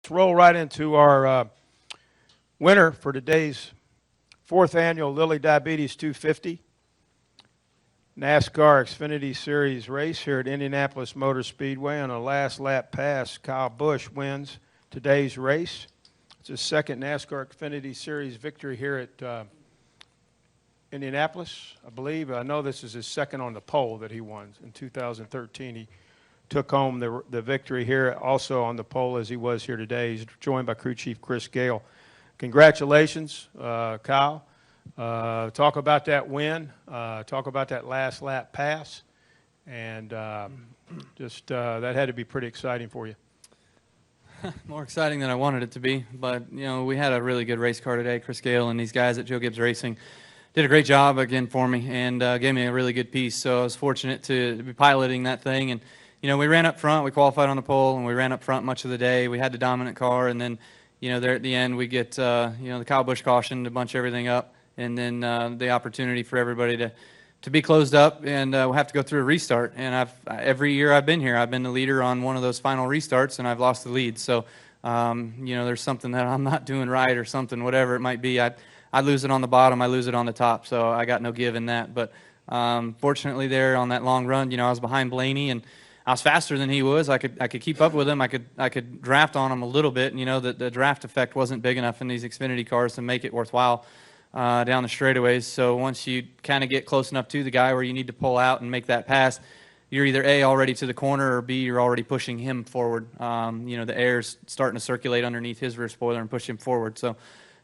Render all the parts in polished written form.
Let's roll right into our winner for today's 4th annual Lilly Diabetes 250 NASCAR Xfinity Series race here at Indianapolis Motor Speedway. On a last lap pass, Kyle Busch wins today's race. It's his second NASCAR Xfinity Series victory here at Indianapolis, I believe. I know this is his second on the pole that he won. In 2013, he took home the victory here, also on the pole as he was here today. He's joined by crew chief Chris Gale. Congratulations, Kyle. Talk about that win. Talk about that last lap pass. And just that had to be pretty exciting for you. More exciting than I wanted it to be. But, you know, we had a really good race car today. Chris Gale and these guys at Joe Gibbs Racing did a great job again for me and gave me a really good piece. So I was fortunate to be piloting that thing. And, you know, we ran up front. We qualified on the pole, and we ran up front much of the day. We had the dominant car. And then, you know, there at the end, we get, you know, the Kyle Busch caution to bunch everything up. And then the opportunity for everybody to be closed up, and we'll have to go through a restart. And every year I've been here, I've been the leader on one of those final restarts, and I've lost the lead. So, you know, there's something that I'm not doing right or something, whatever it might be. I lose it on the bottom, I lose it on the top, so I got no give in that. But fortunately there on that long run, you know, I was behind Blaney, and I was faster than he was. I could keep up with him. I could draft on him a little bit, and, you know, the draft effect wasn't big enough in these Xfinity cars to make it worthwhile down the straightaways. So once you kind of get close enough to the guy where you need to pull out and make that pass, you're either A, already to the corner, or B, you're already pushing him forward. You know, the air's starting to circulate underneath his rear spoiler and push him forward. So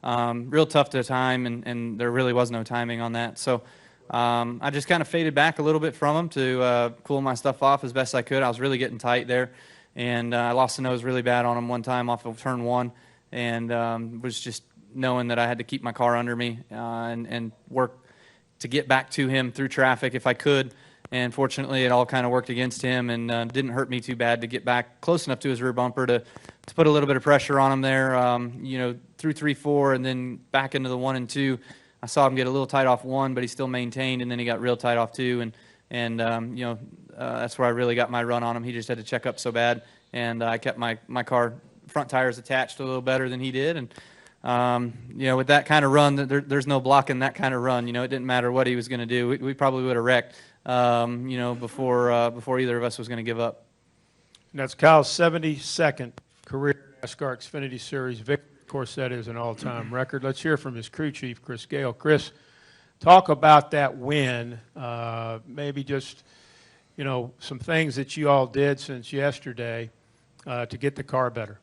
real tough to time, and there really was no timing on that. So I just kind of faded back a little bit from him to cool my stuff off as best I could. I was really getting tight there, and I lost the nose really bad on him one time off of turn 1, and was just knowing that I had to keep my car under me and work to get back to him through traffic if I could. And fortunately, it all kind of worked against him, and didn't hurt me too bad to get back close enough to his rear bumper to put a little bit of pressure on him there, you know, through 3, 4, and then back into the 1 and 2. I saw him get a little tight off 1, but he still maintained, and then he got real tight off 2, and you know, that's where I really got my run on him. He just had to check up so bad, and I kept my car front tires attached a little better than he did. And you know, with that kind of run, there's no blocking that kind of run. You know, it didn't matter what he was going to do. We probably would have wrecked, you know, before either of us was going to give up. And that's Kyle's 72nd career NASCAR Xfinity Series victory. Of course, that is an all-time record. Let's hear from his crew chief, Chris Gale. Chris, talk about that win. Maybe just, you know, some things that you all did since yesterday to get the car better.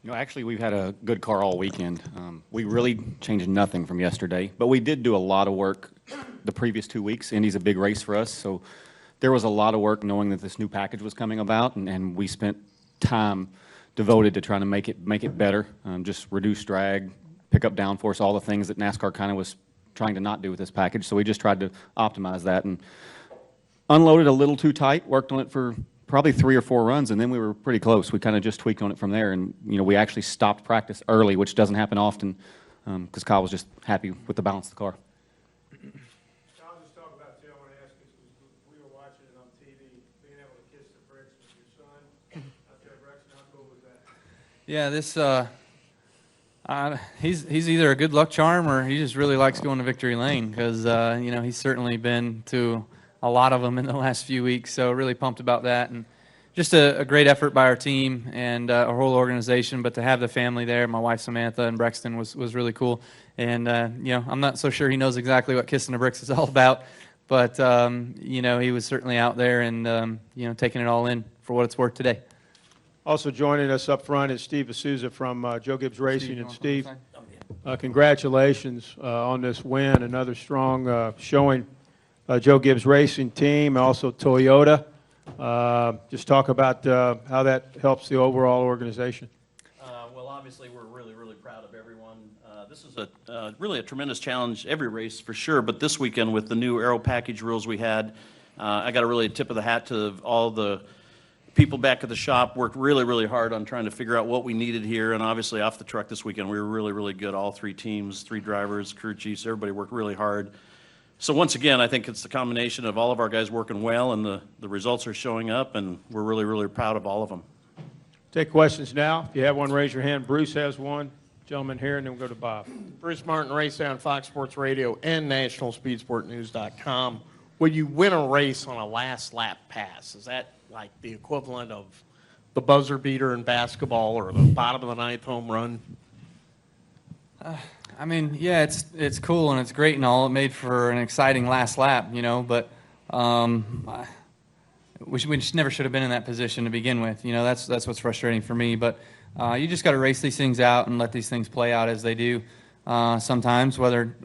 You know, actually, we've had a good car all weekend. We really changed nothing from yesterday, but we did do a lot of work the previous 2 weeks. Indy's a big race for us, so there was a lot of work knowing that this new package was coming about, and we spent time devoted to trying to make it better, just reduce drag, pick up downforce, all the things that NASCAR kind of was trying to not do with this package. So we just tried to optimize that and unloaded a little too tight, worked on it for probably 3 or 4 runs, and then we were pretty close. We kind of just tweaked on it from there, and, you know, we actually stopped practice early, which doesn't happen often, because Kyle was just happy with the balance of the car. I'll just talk about, too, I want to ask you, we were watching it on TV, being able to kiss the bricks with your son out there, Braxton, how cool was that? Yeah, this he's either a good luck charm or he just really likes going to victory lane, because you know, he's certainly been to a lot of them in the last few weeks. So really pumped about that, and just a great effort by our team and our whole organization. But to have the family there, my wife Samantha and Braxton, was really cool. And you know, I'm not so sure he knows exactly what kissing the bricks is all about, but you know, he was certainly out there and you know, taking it all in for what it's worth today. Also joining us up front is Steve D'Souza from Joe Gibbs Racing. And Steve, congratulations on this win. Another strong showing Joe Gibbs Racing team, also Toyota. Just talk about how that helps the overall organization. Well, obviously, we're really, really proud of everyone. This is really a tremendous challenge every race for sure, but this weekend with the new aero package rules we had, I got a really tip of the hat to all the people back at the shop. Worked really, really hard on trying to figure out what we needed here, and obviously off the truck this weekend, we were really, really good. All 3 teams, 3 drivers, crew chiefs, everybody worked really hard. So once again, I think it's the combination of all of our guys working well, and the results are showing up, and we're really, really proud of all of them. Take questions now. If you have one, raise your hand. Bruce has one. Gentleman here, and then we'll go to Bob. Bruce Martin, race day on Fox Sports Radio and NationalSpeedsportNews.com. When you win a race on a last lap pass, is that like the equivalent of the buzzer beater in basketball or the bottom of the ninth home run? I mean, yeah, it's cool and it's great and all. It made for an exciting last lap, you know, but we just never should have been in that position to begin with. You know, that's what's frustrating for me. But you just got to race these things out and let these things play out as they do. Sometimes, whether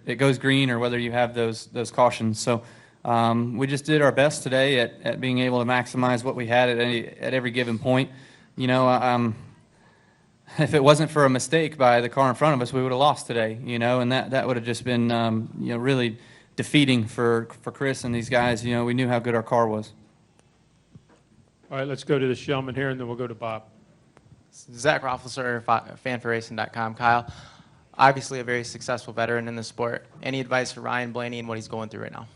it goes green or whether you have those cautions. So we just did our best today at being able to maximize what we had at every given point. You know, if it wasn't for a mistake by the car in front of us, we would have lost today. You know, and that would have just been you know, really defeating for Chris and these guys. You know, we knew how good our car was. All right, let's go to this gentleman here, and then we'll go to Bob. Zach Roethlisberger, fanforracing.com. Kyle, obviously a very successful veteran in the sport. Any advice for Ryan Blaney and what he's going through right now?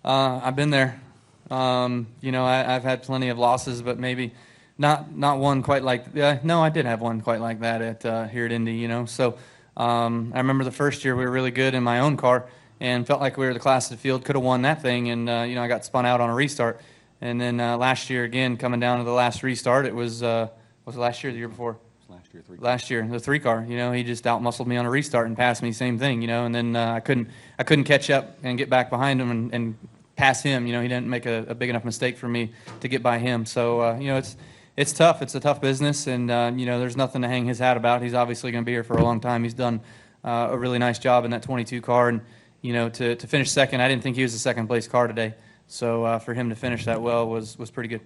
I've been there. You know, I've had plenty of losses, but maybe not one quite like. No, I did have one quite like that here at Indy. You know, so I remember the first year we were really good in my own car and felt like we were the class of the field, could have won that thing, and you know, I got spun out on a restart. And then last year, again, coming down to the last restart, it was it last year or the year before? Last year, the 3-car. You know, he just outmuscled me on a restart and passed me, same thing. You know, and then I couldn't catch up and get back behind him and pass him. You know, he didn't make a big enough mistake for me to get by him. So you know, it's tough. It's a tough business, and you know, there's nothing to hang his hat about. He's obviously going to be here for a long time. He's done a really nice job in that 22 car, and you know, to finish second, I didn't think he was a second place car today. So for him to finish that well was pretty good.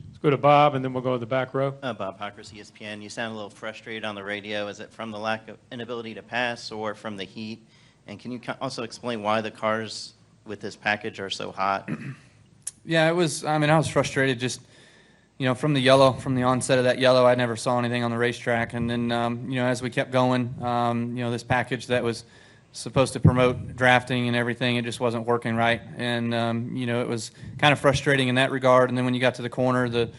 Let's go to Bob, and then we'll go to the back row. Bob Hockers, ESPN. You sound a little frustrated on the radio. Is it from the lack of inability to pass or from the heat? And can you also explain why the cars with this package are so hot? Yeah, it was. I mean, I was frustrated just, you know, from the onset of that yellow. I never saw anything on the racetrack, and then you know, as we kept going, you know, this package that was supposed to promote drafting and everything, it just wasn't working right, and you know, it was kind of frustrating in that regard. And then when you got to the corner, the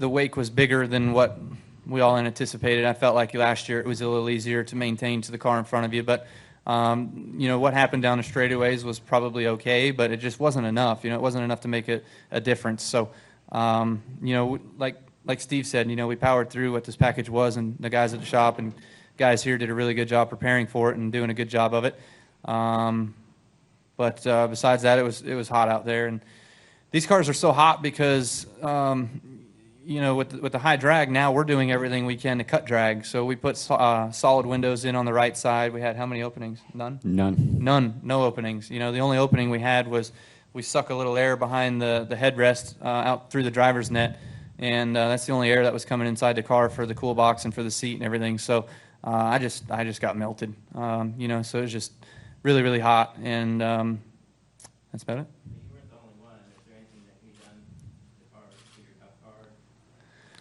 wake was bigger than what we all anticipated. I felt like last year it was a little easier to maintain to the car in front of you, but you know, what happened down the straightaways was probably okay, but it just wasn't enough. You know, it wasn't enough to make a difference. So you know, like Steve said, you know, we powered through what this package was, and the guys at the shop and guys here did a really good job preparing for it and doing a good job of it. But besides that, it was hot out there, and these cars are so hot because you know, with the high drag now, we're doing everything we can to cut drag. So we put solid windows in on the right side. We had how many openings? None. No openings. You know, the only opening we had was we suck a little air behind the headrest out through the driver's net, and that's the only air that was coming inside the car for the cool box and for the seat and everything. So I just got melted, you know, so it was just really, really hot, and that's about it. You weren't the only one. Is there anything that you've done to the car, to your cup car,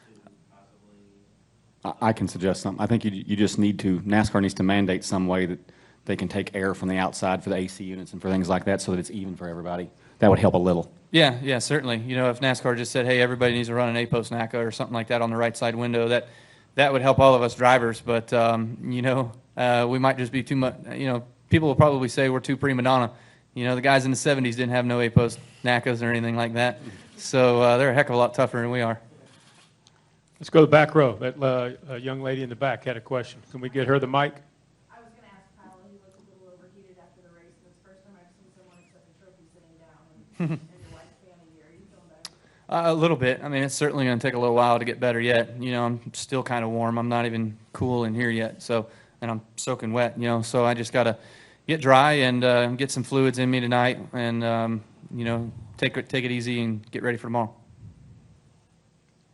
to possibly? I can suggest something. I think you just need to, NASCAR needs to mandate some way that they can take air from the outside for the AC units and for things like that so that it's even for everybody. That would help a little. Yeah, certainly. You know, if NASCAR just said, hey, everybody needs to run an A-post NACA or something like that on the right side window, that would help all of us drivers, but you know, we might just be too much. You know, people will probably say we're too prima donna. You know, the guys in the 70s didn't have no A-post NACAs or anything like that, so they're a heck of a lot tougher than we are. Let's go to the back row. That young lady in the back had a question. Can we get her the mic? I was going to ask Kyle, he looked a little overheated after the race, and it's the first time I've seen someone accept a trophy sitting down, and your wife's standing here. Are you feeling better? A little bit. I mean, it's certainly going to take a little while to get better yet. You know, I'm still kind of warm. I'm not even cool in here yet, so, and I'm soaking wet, you know, so I just got to get dry and get some fluids in me tonight, and you know, take it easy and get ready for tomorrow.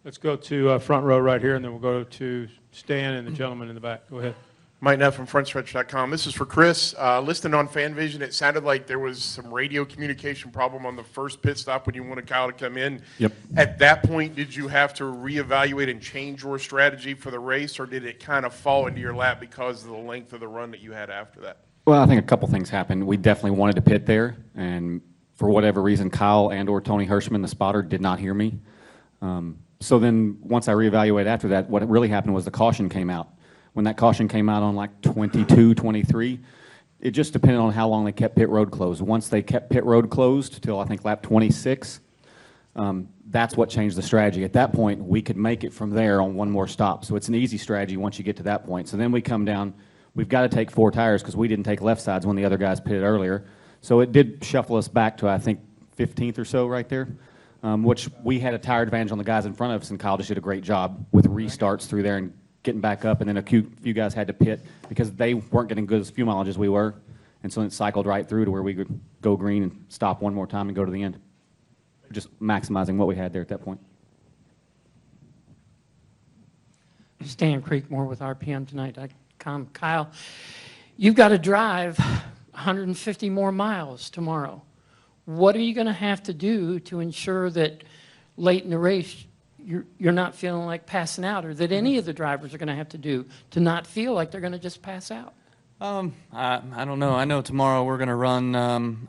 Let's go to front row right here, and then we'll go to Stan and the gentleman in the back. Go ahead. Mike Neff from FrontStretch.com. This is for Chris. Listening on FanVision, it sounded like there was some radio communication problem on the first pit stop when you wanted Kyle to come in. Yep. At that point, did you have to reevaluate and change your strategy for the race, or did it kind of fall into your lap because of the length of the run that you had after that? Well, I think a couple things happened. We definitely wanted to pit there, and for whatever reason, Kyle and or Tony Hirschman, the spotter, did not hear me. So then once I reevaluated after that, what really happened was the caution came out. When that caution came out on like 22, 23, it just depended on how long they kept pit road closed. Once they kept pit road closed till I think lap 26, that's what changed the strategy. At that point, we could make it from there on one more stop. So it's an easy strategy once you get to that point. So then we come down, we've got to take 4 tires because we didn't take left sides when the other guys pitted earlier. So it did shuffle us back to, I think, 15th or so right there, which we had a tire advantage on the guys in front of us, and Kyle just did a great job with restarts through there and getting back up. And then a few guys had to pit because they weren't getting good as fuel mileage as we were. And so it cycled right through to where we could go green and stop one more time and go to the end. Just maximizing what we had there at that point. Stan Creekmore with RPMTonight.com. Kyle, you've got to drive 150 more miles tomorrow. What are you going to have to do to ensure that late in the race you're not feeling like passing out, or that any of the drivers are going to have to do to not feel like they're going to just pass out? I don't know. I know tomorrow we're going to run,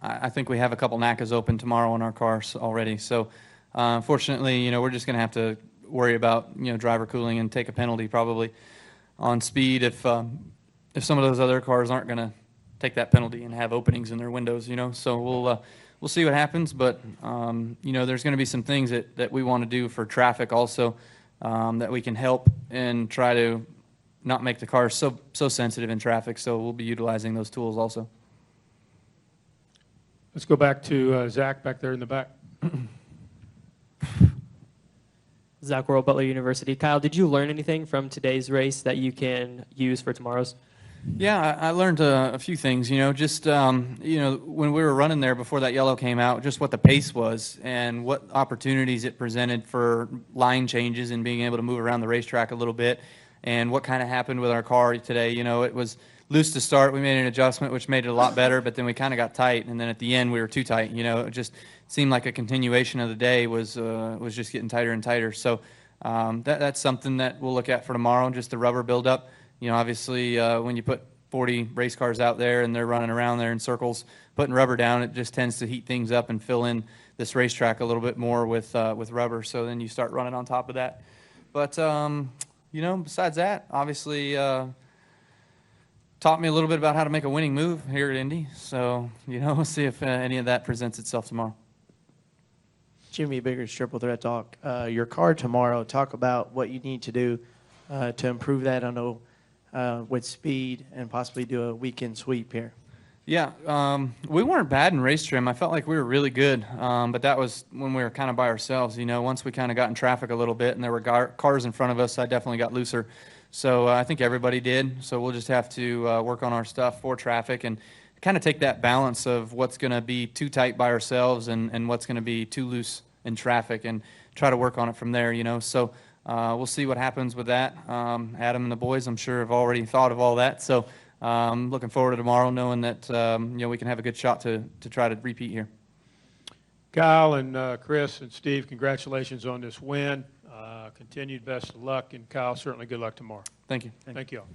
I think we have a couple NACAs open tomorrow on our cars already. So unfortunately, you know, we're just going to have to worry about, you know, driver cooling and take a penalty probably on speed if some of those other cars aren't going to take that penalty and have openings in their windows, you know. So we'll see what happens. But, you know, there's going to be some things that we want to do for traffic also that we can help and try to not make the cars so sensitive in traffic, so we'll be utilizing those tools also. Let's go back to Zach back there in the back. Zach Worrell, Butler University. Kyle, did you learn anything from today's race that you can use for tomorrow's? Yeah, I learned a few things, you know, just, you know, when we were running there before that yellow came out, just what the pace was and what opportunities it presented for line changes and being able to move around the racetrack a little bit. And what kind of happened with our car today. You know, it was loose to start. We made an adjustment, which made it a lot better, but then we kind of got tight. And then at the end, we were too tight. You know, it just seemed like a continuation of the day was just getting tighter and tighter. So that's something that we'll look at for tomorrow, just the rubber buildup. You know, obviously, when you put 40 race cars out there and they're running around there in circles, putting rubber down, it just tends to heat things up and fill in this racetrack a little bit more with rubber. So then you start running on top of that. But you know, besides that, obviously taught me a little bit about how to make a winning move here at Indy. So, you know, we'll see if any of that presents itself tomorrow. Jimmy Biggers, Triple Threat Talk. Your car tomorrow, talk about what you need to do to improve that, I know, with speed and possibly do a weekend sweep here. Yeah, we weren't bad in race trim. I felt like we were really good, but that was when we were kind of by ourselves. You know, once we kind of got in traffic a little bit and there were cars in front of us, I definitely got looser. So I think everybody did. So we'll just have to work on our stuff for traffic and kind of take that balance of what's going to be too tight by ourselves and what's going to be too loose in traffic and try to work on it from there, you know. So we'll see what happens with that. Adam and the boys, I'm sure, have already thought of all that. So looking forward to tomorrow, knowing that you know, we can have a good shot to try to repeat here. Kyle and Chris and Steve, congratulations on this win. Continued best of luck, and Kyle, certainly good luck tomorrow. Thank you. Thank you all.